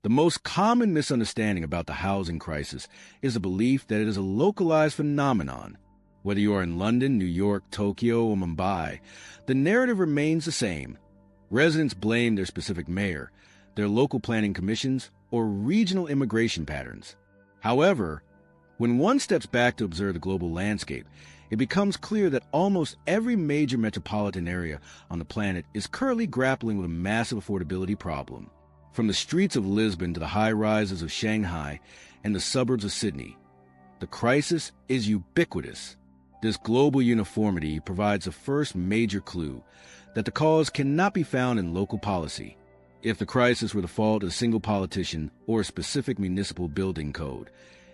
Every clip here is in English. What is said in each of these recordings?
The most common misunderstanding about the housing crisis is the belief that it is a localized phenomenon. Whether you are in London, New York, Tokyo, or Mumbai, the narrative remains the same. Residents blame their specific mayor, their local planning commissions, or regional immigration patterns. However, when one steps back to observe the global landscape, it becomes clear that almost every major metropolitan area on the planet is currently grappling with a massive affordability problem. From the streets of Lisbon to the high-rises of Shanghai and the suburbs of Sydney, the crisis is ubiquitous. This global uniformity provides the first major clue that the cause cannot be found in local policy. If the crisis were the fault of a single politician or a specific municipal building code,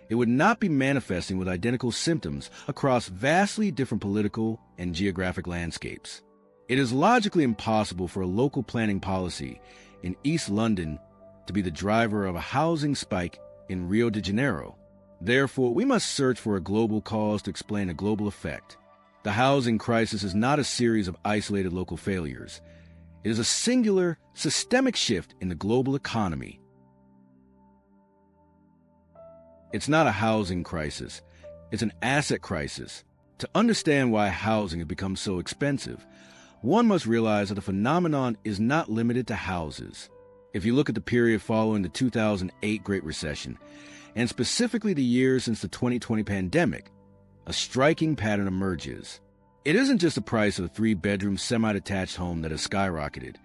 it would not be manifesting with identical symptoms across vastly different political and geographic landscapes. It is logically impossible for a local planning policy in East London to be the driver of a housing spike in Rio de Janeiro. Therefore, we must search for a global cause to explain a global effect. The housing crisis is not a series of isolated local failures. It is a singular, systemic shift in the global economy. It's not a housing crisis. It's an asset crisis. To understand why housing has become so expensive, one must realize that the phenomenon is not limited to houses. If you look at the period following the 2008 Great Recession, and specifically the years since the 2020 pandemic, a striking pattern emerges. It isn't just the price of a 3-bedroom semi-detached home that has skyrocketed.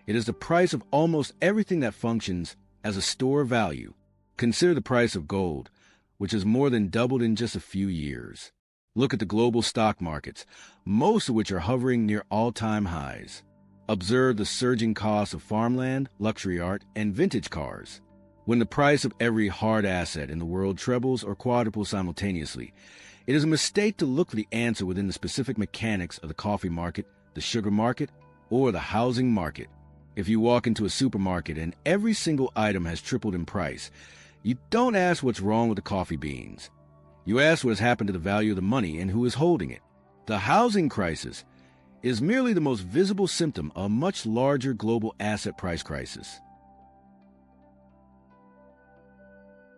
It is the price of almost everything that functions as a store of value. Consider the price of gold, which has more than doubled in just a few years. Look at the global stock markets, most of which are hovering near all-time highs. Observe the surging costs of farmland, luxury art, and vintage cars. When the price of every hard asset in the world trebles or quadruples simultaneously, it is a mistake to look for the answer within the specific mechanics of the coffee market, the sugar market, or the housing market. If you walk into a supermarket and every single item has tripled in price, you don't ask what's wrong with the coffee beans. You ask what has happened to the value of the money and who is holding it. The housing crisis is merely the most visible symptom of a much larger global asset price crisis.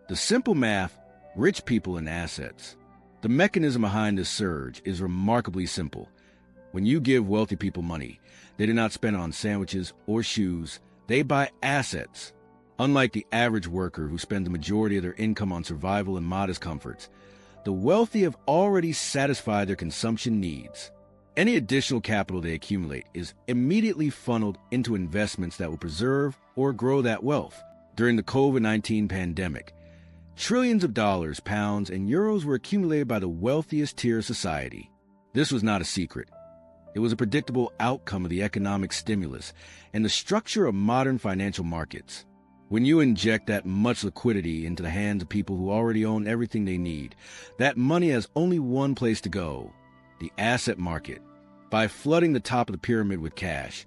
The simple math, rich people and assets. The mechanism behind this surge is remarkably simple. When you give wealthy people money, they do not spend it on sandwiches or shoes. They buy assets. Unlike the average worker who spends the majority of their income on survival and modest comforts, the wealthy have already satisfied their consumption needs. Any additional capital they accumulate is immediately funneled into investments that will preserve or grow that wealth. During the COVID-19 pandemic, trillions of dollars, pounds, and euros were accumulated by the wealthiest tier of society. This was not a secret. It was a predictable outcome of the economic stimulus and the structure of modern financial markets. When you inject that much liquidity into the hands of people who already own everything they need, that money has only one place to go: the asset market. By flooding the top of the pyramid with cash,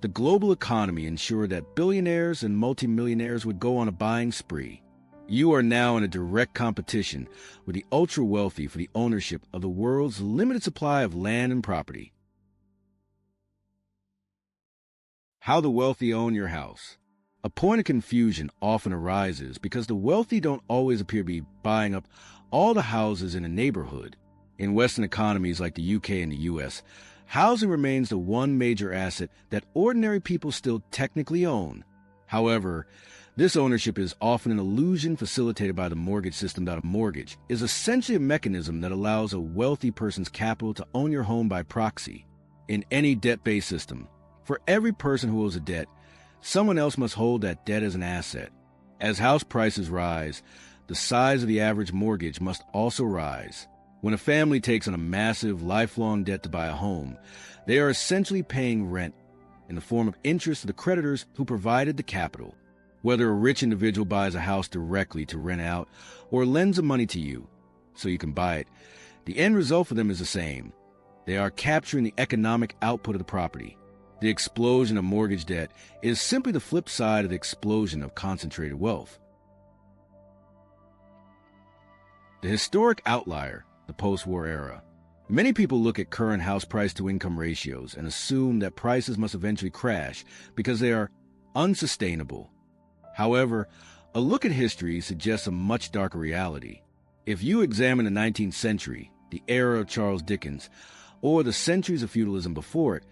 the global economy ensured that billionaires and multimillionaires would go on a buying spree. You are now in a direct competition with the ultra-wealthy for the ownership of the world's limited supply of land and property. How the wealthy own your house. A point of confusion often arises because the wealthy don't always appear to be buying up all the houses in a neighborhood. In Western economies like the UK and the US, housing remains the one major asset that ordinary people still technically own. However, this ownership is often an illusion facilitated by the mortgage system. A mortgage is essentially a mechanism that allows a wealthy person's capital to own your home by proxy. In any debt-based system, for every person who owes a debt, someone else must hold that debt as an asset. As house prices rise, the size of the average mortgage must also rise. When a family takes on a massive, lifelong debt to buy a home, they are essentially paying rent in the form of interest to the creditors who provided the capital. Whether a rich individual buys a house directly to rent out or lends the money to you so you can buy it, the end result for them is the same. They are capturing the economic output of the property. The explosion of mortgage debt is simply the flip side of the explosion of concentrated wealth. The historic outlier, the post-war era. Many people look at current house price to income ratios and assume that prices must eventually crash because they are unsustainable. However, a look at history suggests a much darker reality. If you examine the 19th century, the era of Charles Dickens, or the centuries of feudalism before it,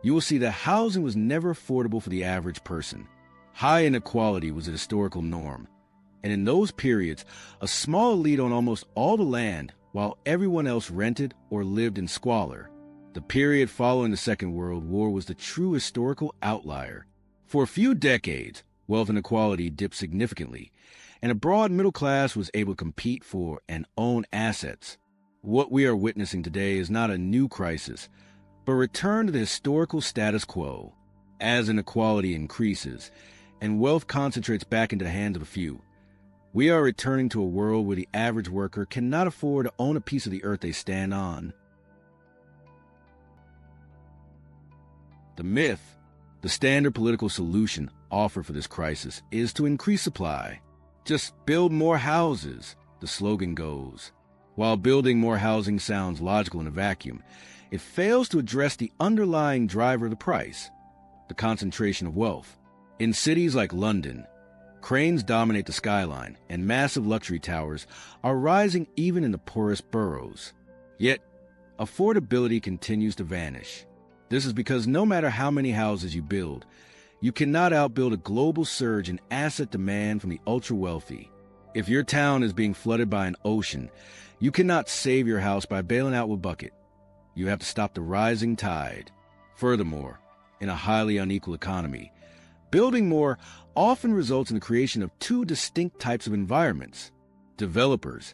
you will see that housing was never affordable for the average person. High inequality was a historical norm, and in those periods, a small elite owned almost all the land while everyone else rented or lived in squalor. The period following the Second World War was the true historical outlier. For a few decades, wealth inequality dipped significantly, and a broad middle class was able to compete for and own assets. What we are witnessing today is not a new crisis, but a return to the historical status quo. As inequality increases and wealth concentrates back into the hands of a few, we are returning to a world where the average worker cannot afford to own a piece of the earth they stand on. The myth, the standard political solution offered for this crisis, is to increase supply. Just build more houses, the slogan goes. While building more housing sounds logical in a vacuum, it fails to address the underlying driver of the price, the concentration of wealth. In cities like London, cranes dominate the skyline, and massive luxury towers are rising even in the poorest boroughs. Yet, affordability continues to vanish. This is because no matter how many houses you build, you cannot outbuild a global surge in asset demand from the ultra-wealthy. If your town is being flooded by an ocean, you cannot save your house by bailing out with a bucket. You have to stop the rising tide. Furthermore, in a highly unequal economy, building more often results in the creation of two distinct types of environments. Developers,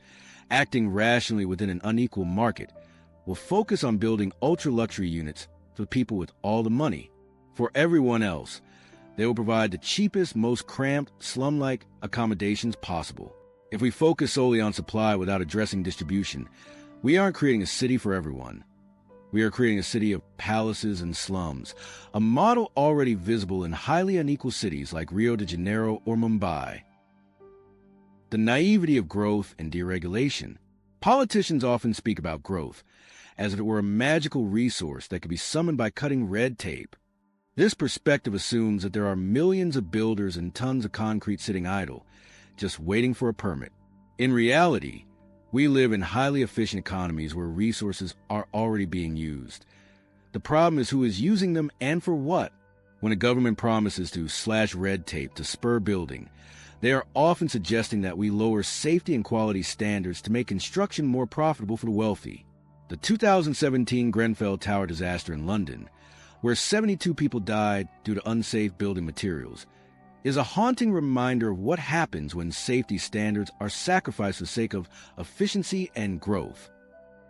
acting rationally within an unequal market, will focus on building ultra-luxury units for people with all the money. For everyone else, they will provide the cheapest, most cramped, slum-like accommodations possible. If we focus solely on supply without addressing distribution, we aren't creating a city for everyone. We are creating a city of palaces and slums, a model already visible in highly unequal cities like Rio de Janeiro or Mumbai. The naivety of growth and deregulation. Politicians often speak about growth as if it were a magical resource that could be summoned by cutting red tape. This perspective assumes that there are millions of builders and tons of concrete sitting idle, just waiting for a permit. In reality, we live in highly efficient economies where resources are already being used. The problem is who is using them and for what. When a government promises to slash red tape to spur building, they are often suggesting that we lower safety and quality standards to make construction more profitable for the wealthy. The 2017 Grenfell Tower disaster in London, where 72 people died due to unsafe building materials, is a haunting reminder of what happens when safety standards are sacrificed for the sake of efficiency and growth.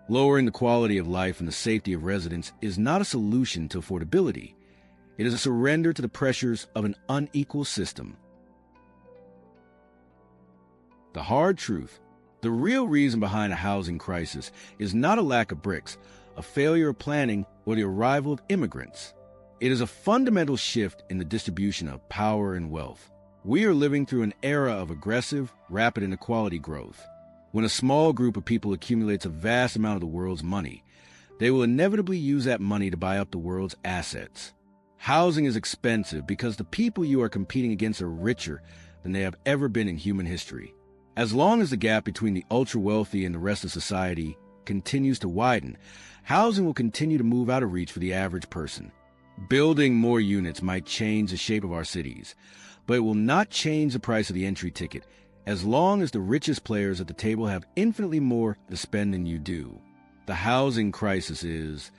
Lowering the quality of life and the safety of residents is not a solution to affordability. It is a surrender to the pressures of an unequal system. The hard truth. The real reason behind a housing crisis is not a lack of bricks, a failure of planning, or the arrival of immigrants. It is a fundamental shift in the distribution of power and wealth. We are living through an era of aggressive, rapid inequality growth. When a small group of people accumulates a vast amount of the world's money, they will inevitably use that money to buy up the world's assets. Housing is expensive because the people you are competing against are richer than they have ever been in human history. As long as the gap between the ultra-wealthy and the rest of society continues to widen, housing will continue to move out of reach for the average person. Building more units might change the shape of our cities, but it will not change the price of the entry ticket as long as the richest players at the table have infinitely more to spend than you do. The housing crisis is,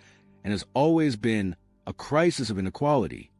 and has always been, a crisis of inequality.